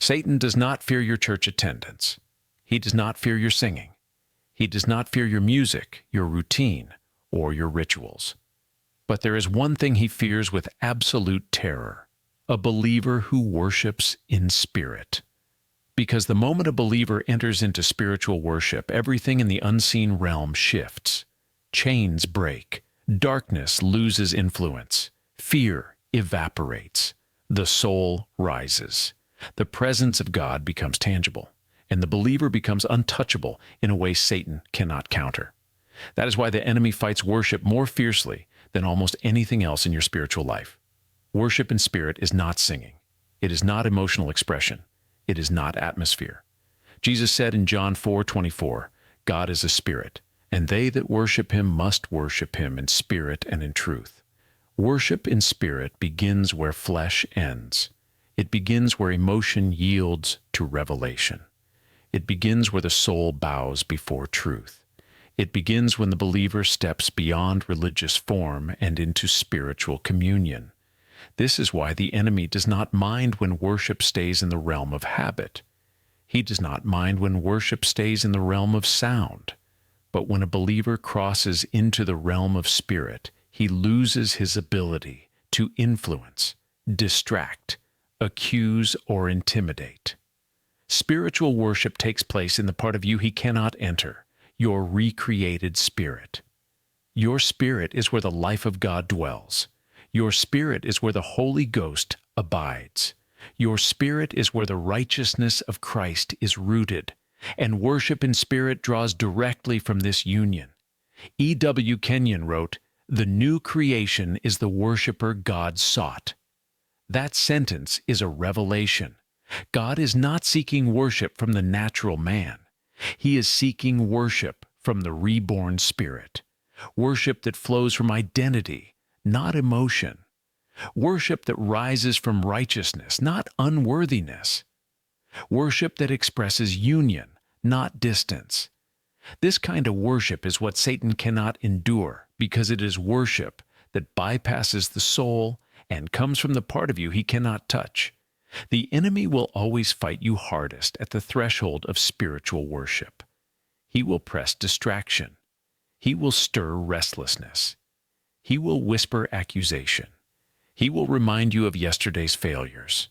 Satan does not fear your church attendance. He does not fear your singing. He does not fear your music, your routine, or your rituals. But there is one thing he fears with absolute terror: a believer who worships in spirit. Because the moment a believer enters into spiritual worship, everything in the unseen realm shifts. Chains break. Darkness loses influence. Fear evaporates. The soul rises. The presence of God becomes tangible, and the believer becomes untouchable in a way Satan cannot counter. That is why the enemy fights worship more fiercely than almost anything else in your spiritual life. Worship in spirit is not singing. It is not emotional expression. It is not atmosphere. Jesus said in John 4:24, God is a spirit, and they that worship him must worship him in spirit and in truth. Worship in spirit begins where flesh ends. It begins where emotion yields to revelation. It begins where the soul bows before truth. It begins when the believer steps beyond religious form and into spiritual communion. This is why the enemy does not mind when worship stays in the realm of habit. He does not mind when worship stays in the realm of sound. But when a believer crosses into the realm of spirit, he loses his ability to influence, distract, accuse, or intimidate. Spiritual worship takes place in the part of you he cannot enter, your recreated spirit. Your spirit is where the life of God dwells. Your spirit is where the Holy Ghost abides. Your spirit is where the righteousness of Christ is rooted, and worship in spirit draws directly from this union. E.W. Kenyon wrote, "The new creation is the worshiper God sought." That sentence is a revelation. God is not seeking worship from the natural man. He is seeking worship from the reborn spirit. Worship that flows from identity, not emotion. Worship that rises from righteousness, not unworthiness. Worship that expresses union, not distance. This kind of worship is what Satan cannot endure, because it is worship that bypasses the soul and comes from the part of you he cannot touch. The enemy will always fight you hardest at the threshold of spiritual worship. He will press distraction. He will stir restlessness. He will whisper accusation. He will remind you of yesterday's failures.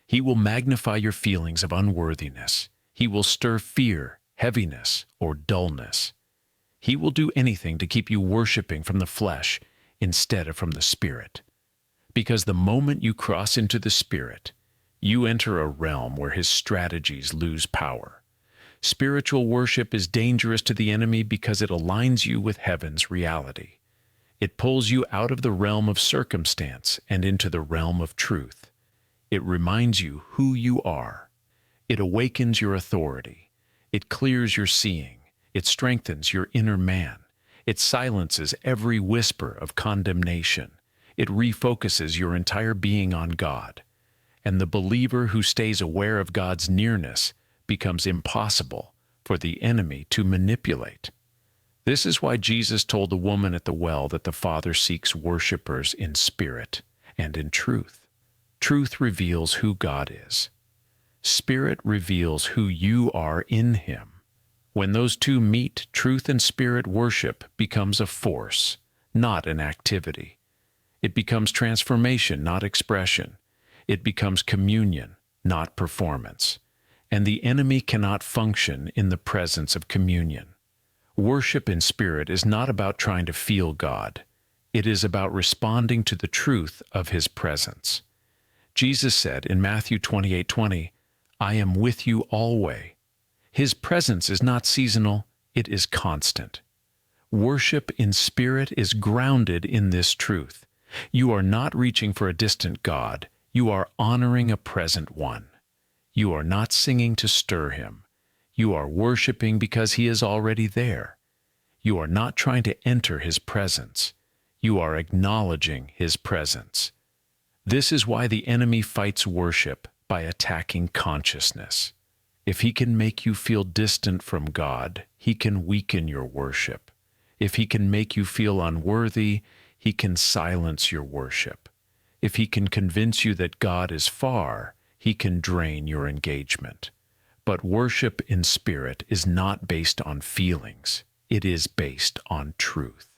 He will magnify your feelings of unworthiness. He will stir fear, heaviness, or dullness. He will do anything to keep you worshiping from the flesh instead of from the Spirit. Because the moment you cross into the Spirit, you enter a realm where his strategies lose power. Spiritual worship is dangerous to the enemy because it aligns you with heaven's reality. It pulls you out of the realm of circumstance and into the realm of truth. It reminds you who you are. It awakens your authority. It clears your seeing. It strengthens your inner man. It silences every whisper of condemnation. It refocuses your entire being on God. And the believer who stays aware of God's nearness becomes impossible for the enemy to manipulate. This is why Jesus told the woman at the well that the Father seeks worshipers in spirit and in truth. Truth reveals who God is. Spirit reveals who you are in him. When those two meet, truth and spirit worship becomes a force, not an activity. It becomes transformation, not expression. It becomes communion, not performance. And the enemy cannot function in the presence of communion. Worship in spirit is not about trying to feel God. It is about responding to the truth of his presence. Jesus said in Matthew 28:20, "I am with you always." His presence is not seasonal, it is constant. Worship in spirit is grounded in this truth. You are not reaching for a distant God. You are honoring a present one. You are not singing to stir him. You are worshiping because he is already there. You are not trying to enter his presence. You are acknowledging his presence. This is why the enemy fights worship by attacking consciousness. If he can make you feel distant from God, he can weaken your worship. If he can make you feel unworthy, he can silence your worship. If he can convince you that God is far, he can drain your engagement. But worship in spirit is not based on feelings. It is based on truth.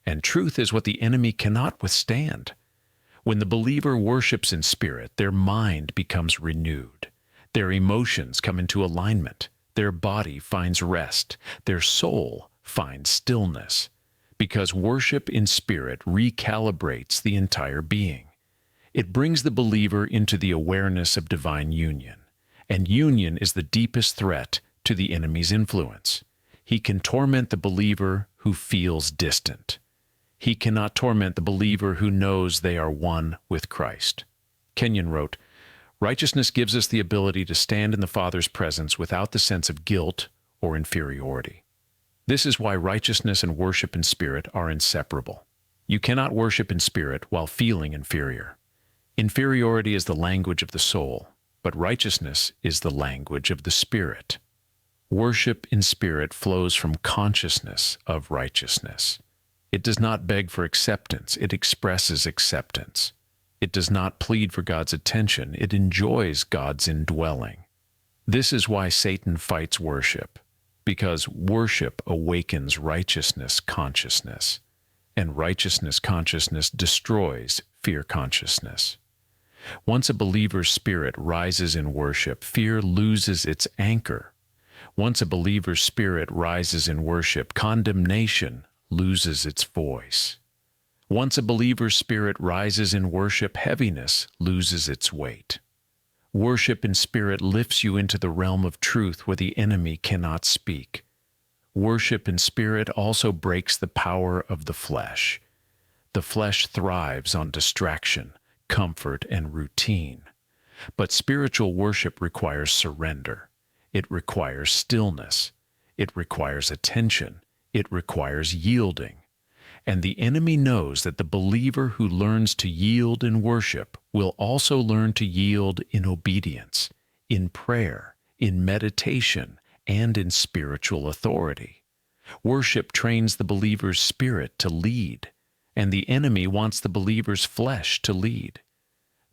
And truth is what the enemy cannot withstand. When the believer worships in spirit, their mind becomes renewed. Their emotions come into alignment. Their body finds rest. Their soul finds stillness. Because worship in spirit recalibrates the entire being. It brings the believer into the awareness of divine union. And union is the deepest threat to the enemy's influence. He can torment the believer who feels distant. He cannot torment the believer who knows they are one with Christ. Kenyon wrote, "Righteousness gives us the ability to stand in the Father's presence without the sense of guilt or inferiority." This is why righteousness and worship in spirit are inseparable. You cannot worship in spirit while feeling inferior. Inferiority is the language of the soul, but righteousness is the language of the Spirit. Worship in spirit flows from consciousness of righteousness. It does not beg for acceptance, it expresses acceptance. It does not plead for God's attention, it enjoys God's indwelling. This is why Satan fights worship, because worship awakens righteousness consciousness, and righteousness consciousness destroys fear consciousness. Once a believer's spirit rises in worship, fear loses its anchor. Once a believer's spirit rises in worship, condemnation loses its voice. Once a believer's spirit rises in worship, heaviness loses its weight. Worship in spirit lifts you into the realm of truth where the enemy cannot speak. Worship in spirit also breaks the power of the flesh. The flesh thrives on distraction, comfort, and routine. But spiritual worship requires surrender. It requires stillness. It requires attention. It requires yielding. And the enemy knows that the believer who learns to yield in worship will also learn to yield in obedience, in prayer, in meditation, and in spiritual authority. Worship trains the believer's spirit to lead, and the enemy wants the believer's flesh to lead.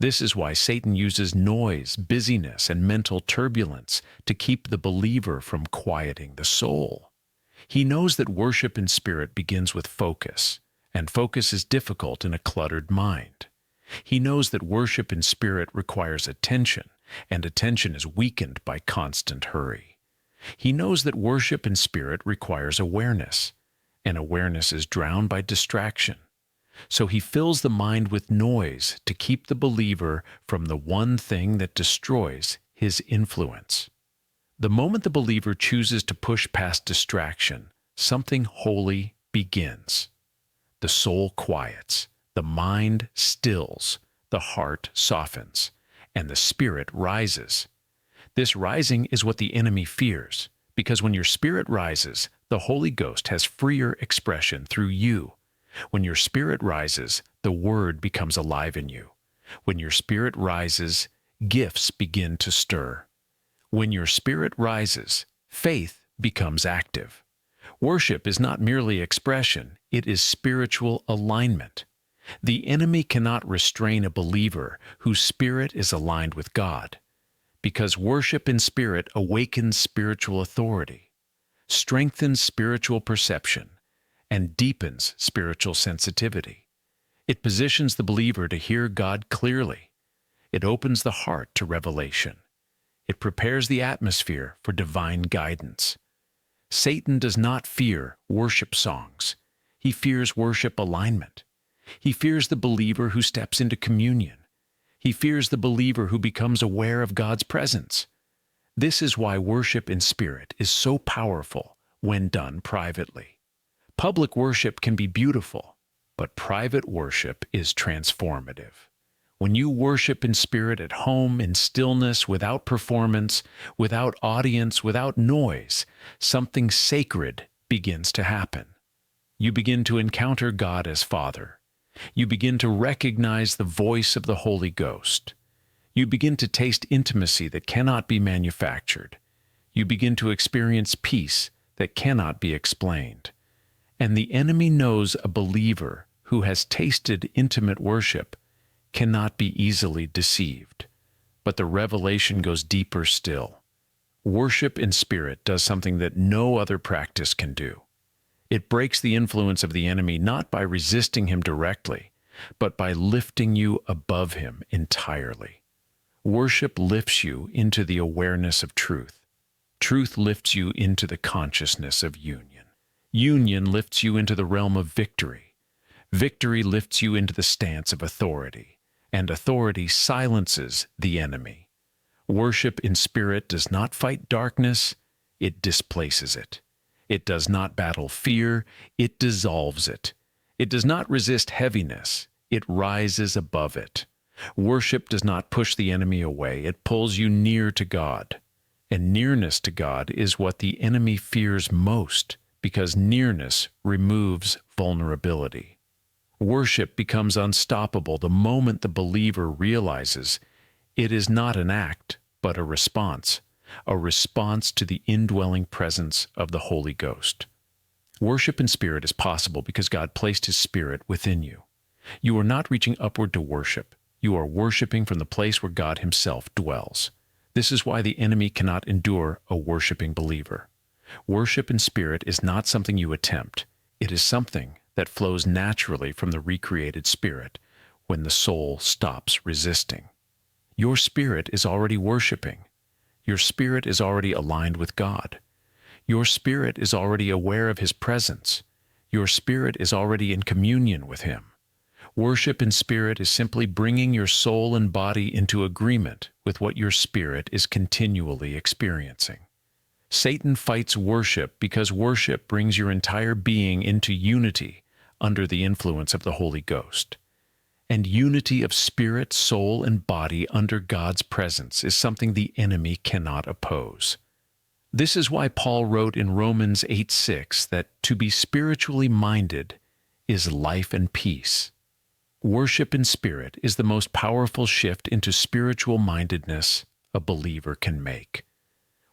This is why Satan uses noise, busyness, and mental turbulence to keep the believer from quieting the soul. He knows that worship in spirit begins with focus, and focus is difficult in a cluttered mind. He knows that worship in spirit requires attention, and attention is weakened by constant hurry. He knows that worship in spirit requires awareness, and awareness is drowned by distraction. So he fills the mind with noise to keep the believer from the one thing that destroys his influence. The moment the believer chooses to push past distraction, something holy begins. The soul quiets, the mind stills, the heart softens, and the spirit rises. This rising is what the enemy fears, because when your spirit rises, the Holy Ghost has freer expression through you. When your spirit rises, the Word becomes alive in you. When your spirit rises, gifts begin to stir. When your spirit rises, faith becomes active. Worship is not merely expression, it is spiritual alignment. The enemy cannot restrain a believer whose spirit is aligned with God, because worship in spirit awakens spiritual authority, strengthens spiritual perception, and deepens spiritual sensitivity. It positions the believer to hear God clearly. It opens the heart to revelation. It prepares the atmosphere for divine guidance. Satan does not fear worship songs. He fears worship alignment. He fears the believer who steps into communion. He fears the believer who becomes aware of God's presence. This is why worship in spirit is so powerful when done privately. Public worship can be beautiful, but private worship is transformative. When you worship in spirit at home, in stillness, without performance, without audience, without noise, something sacred begins to happen. You begin to encounter God as Father. You begin to recognize the voice of the Holy Ghost. You begin to taste intimacy that cannot be manufactured. You begin to experience peace that cannot be explained. And the enemy knows a believer who has tasted intimate worship cannot be easily deceived. but the revelation goes deeper still. Worship in spirit does something that no other practice can do. It breaks the influence of the enemy not by resisting him directly, but by lifting you above him entirely. Worship lifts you into the awareness of truth. Truth lifts you into the consciousness of union. Union lifts you into the realm of victory. Victory lifts you into the stance of authority, and authority silences the enemy. Worship in spirit does not fight darkness, it displaces it. It does not battle fear, it dissolves it. It does not resist heaviness, it rises above it. Worship does not push the enemy away, it pulls you near to God. And nearness to God is what the enemy fears most, because nearness removes vulnerability. Worship becomes unstoppable the moment the believer realizes it is not an act, but a response to the indwelling presence of the Holy Ghost. Worship in spirit is possible because God placed His Spirit within you. You are not reaching upward to worship. You are worshiping from the place where God Himself dwells. This is why the enemy cannot endure a worshiping believer. Worship in spirit is not something you attempt. It is something that flows naturally from the recreated spirit when the soul stops resisting. Your spirit is already worshiping. Your spirit is already aligned with God. Your spirit is already aware of His presence. Your spirit is already in communion with Him. Worship in spirit is simply bringing your soul and body into agreement with what your spirit is continually experiencing. Satan fights worship because worship brings your entire being into unity under the influence of the Holy Ghost. And unity of spirit, soul, and body under God's presence is something the enemy cannot oppose. This is why Paul wrote in Romans 8:6 that to be spiritually minded is life and peace. Worship in spirit is the most powerful shift into spiritual mindedness a believer can make.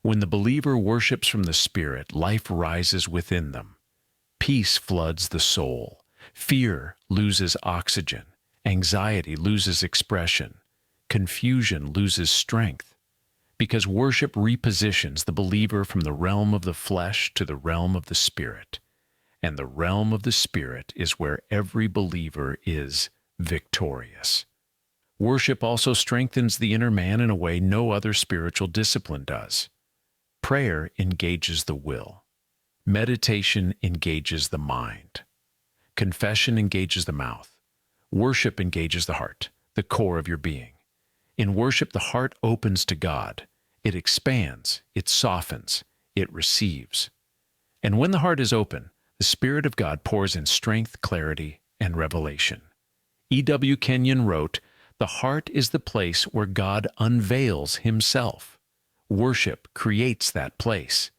When the believer worships from the Spirit, life rises within them. Peace floods the soul. Fear loses oxygen. Anxiety loses expression. Confusion loses strength. Because worship repositions the believer from the realm of the flesh to the realm of the Spirit. And the realm of the Spirit is where every believer is victorious. Worship also strengthens the inner man in a way no other spiritual discipline does. Prayer engages the will. Meditation engages the mind. Confession engages the mouth. Worship engages the heart, the core of your being. In worship, the heart opens to God. It expands, it softens, it receives. And when the heart is open, the Spirit of God pours in strength, clarity, and revelation. E.W. Kenyon wrote, "The heart is the place where God unveils Himself. Worship creates that place.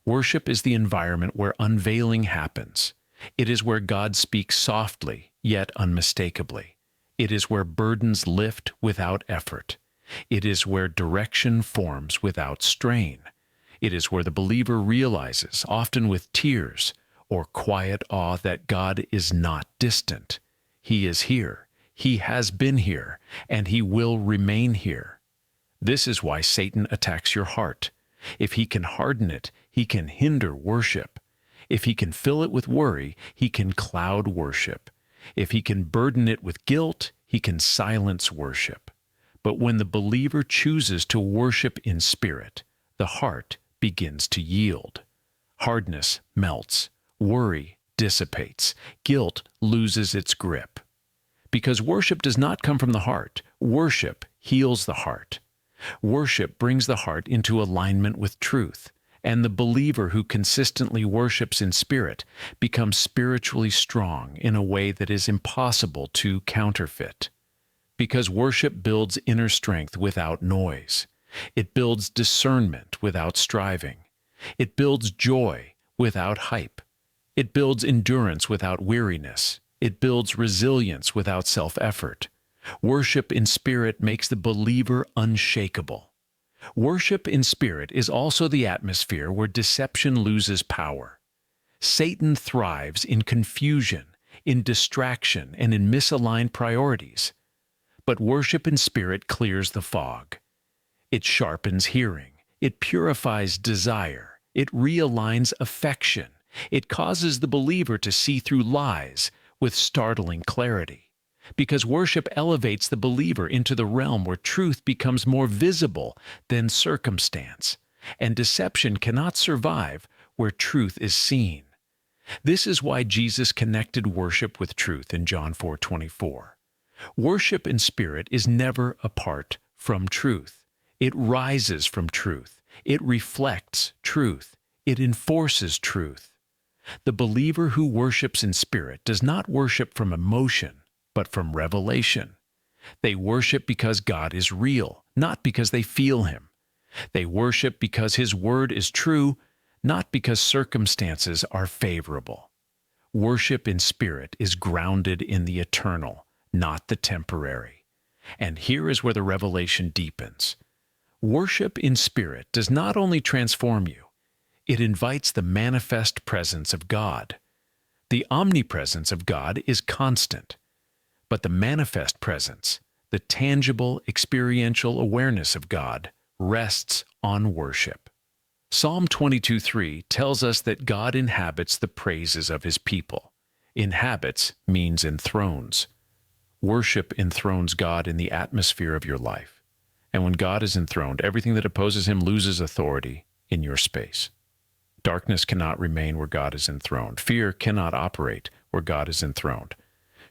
Worship is the environment where unveiling happens. It is where God speaks softly, yet unmistakably. It is where burdens lift without effort. It is where direction forms without strain. It is where the believer realizes, often with tears or quiet awe, that God is not distant. He is here. He has been here, and He will remain here. This is why Satan attacks your heart. If he can harden it, he can hinder worship. If he can fill it with worry, he can cloud worship. If he can burden it with guilt, he can silence worship. But when the believer chooses to worship in spirit, the heart begins to yield. Hardness melts. Worry dissipates. Guilt loses its grip. Because worship does not come from the heart, worship heals the heart. Worship brings the heart into alignment with truth, and the believer who consistently worships in spirit becomes spiritually strong in a way that is impossible to counterfeit. Because worship builds inner strength without noise. It builds discernment without striving. It builds joy without hype. It builds endurance without weariness. It builds resilience without self-effort. Worship in spirit makes the believer unshakable. Worship in spirit is also the atmosphere where deception loses power. Satan thrives in confusion, in distraction, and in misaligned priorities. But worship in spirit clears the fog. It sharpens hearing. It purifies desire. It realigns affection. It causes the believer to see through lies with startling clarity. Because worship elevates the believer into the realm where truth becomes more visible than circumstance, and deception cannot survive where truth is seen. This is why Jesus connected worship with truth in John 4:24. Worship in spirit is never apart from truth. It rises from truth. It reflects truth. It enforces truth. The believer who worships in spirit does not worship from emotion, but from revelation. They worship because God is real, not because they feel Him. They worship because His word is true, not because circumstances are favorable. Worship in spirit is grounded in the eternal, not the temporary. And here is where the revelation deepens. Worship in spirit does not only transform you, it invites the manifest presence of God. The omnipresence of God is constant, but the manifest presence, the tangible, experiential awareness of God, rests on worship. Psalm 22:3 tells us that God inhabits the praises of His people. Inhabits means enthrones. Worship enthrones God in the atmosphere of your life. And when God is enthroned, everything that opposes Him loses authority in your space. Darkness cannot remain where God is enthroned. Fear cannot operate where God is enthroned.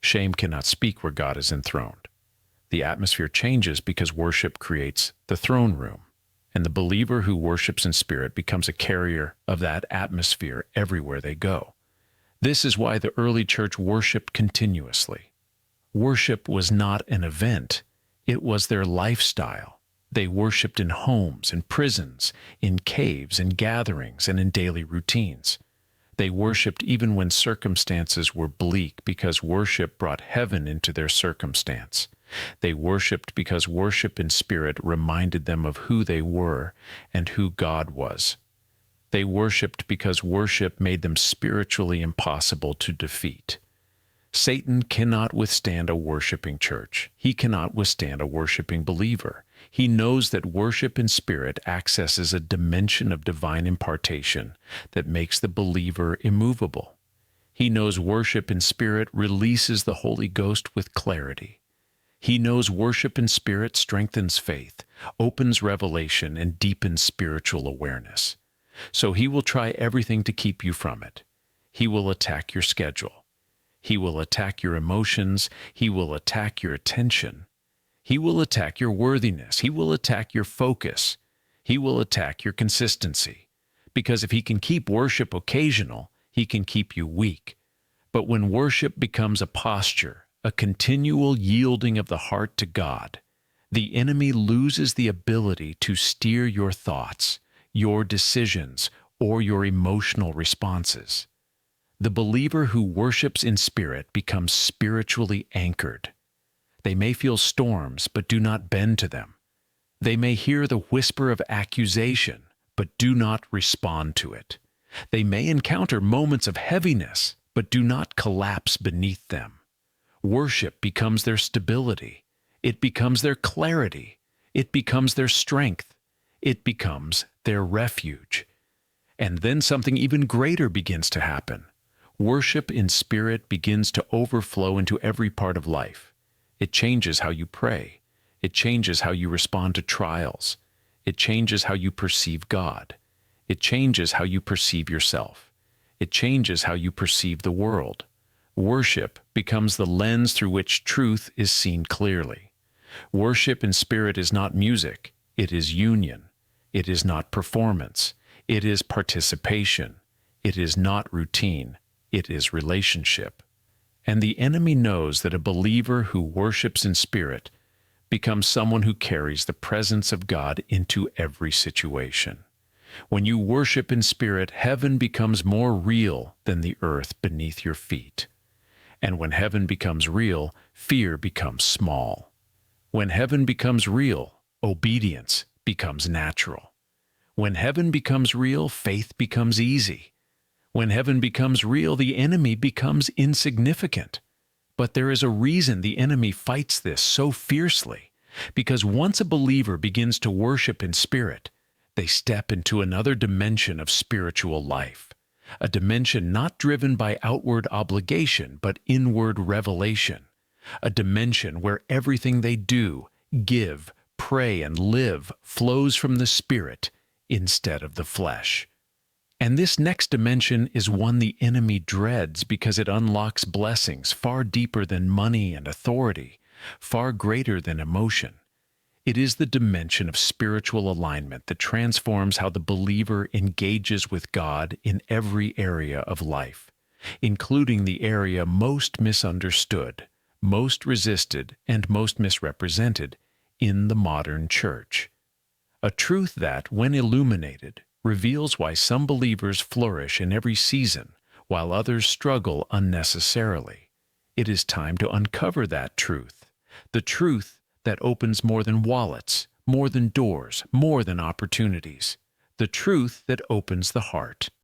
Shame cannot speak where God is enthroned. The atmosphere changes because worship creates the throne room, and the believer who worships in spirit becomes a carrier of that atmosphere everywhere they go. This is why the early church worshiped continuously. Worship was not an event, it was their lifestyle. They worshipped in homes, in prisons, in caves, in gatherings, and in daily routines. They worshipped even when circumstances were bleak because worship brought heaven into their circumstance. They worshipped because worship in spirit reminded them of who they were and who God was. They worshipped because worship made them spiritually impossible to defeat. Satan cannot withstand a worshiping church. He cannot withstand a worshiping believer. He knows that worship in spirit accesses a dimension of divine impartation that makes the believer immovable. He knows worship in spirit releases the Holy Ghost with clarity. He knows worship in spirit strengthens faith, opens revelation, and deepens spiritual awareness. So he will try everything to keep you from it. He will attack your schedule. He will attack your emotions. He will attack your attention. He will attack your worthiness. He will attack your focus. He will attack your consistency. Because if he can keep worship occasional, he can keep you weak. But when worship becomes a posture, a continual yielding of the heart to God, the enemy loses the ability to steer your thoughts, your decisions, or your emotional responses. The believer who worships in spirit becomes spiritually anchored. They may feel storms, but do not bend to them. They may hear the whisper of accusation, but do not respond to it. They may encounter moments of heaviness, but do not collapse beneath them. Worship becomes their stability. It becomes their clarity. It becomes their strength. It becomes their refuge. And then something even greater begins to happen. Worship in spirit begins to overflow into every part of life. It changes how you pray. It changes how you respond to trials. It changes how you perceive God. It changes how you perceive yourself. It changes how you perceive the world. Worship becomes the lens through which truth is seen clearly. Worship in spirit is not music. It is union. It is not performance. It is participation. It is not routine. It is relationship. And the enemy knows that a believer who worships in spirit becomes someone who carries the presence of God into every situation. When you worship in spirit, heaven becomes more real than the earth beneath your feet. And when heaven becomes real, fear becomes small. When heaven becomes real, obedience becomes natural. When heaven becomes real, faith becomes easy. When heaven becomes real, the enemy becomes insignificant. But there is a reason the enemy fights this so fiercely, because once a believer begins to worship in spirit, they step into another dimension of spiritual life, a dimension not driven by outward obligation but inward revelation, a dimension where everything they do, give, pray, and live flows from the Spirit instead of the flesh. And this next dimension is one the enemy dreads because it unlocks blessings far deeper than money and authority, far greater than emotion. It is the dimension of spiritual alignment that transforms how the believer engages with God in every area of life, including the area most misunderstood, most resisted, and most misrepresented in the modern church. A truth that, when illuminated, reveals why some believers flourish in every season while others struggle unnecessarily. It is time to uncover that truth, the truth that opens more than wallets, more than doors, more than opportunities, the truth that opens the heart.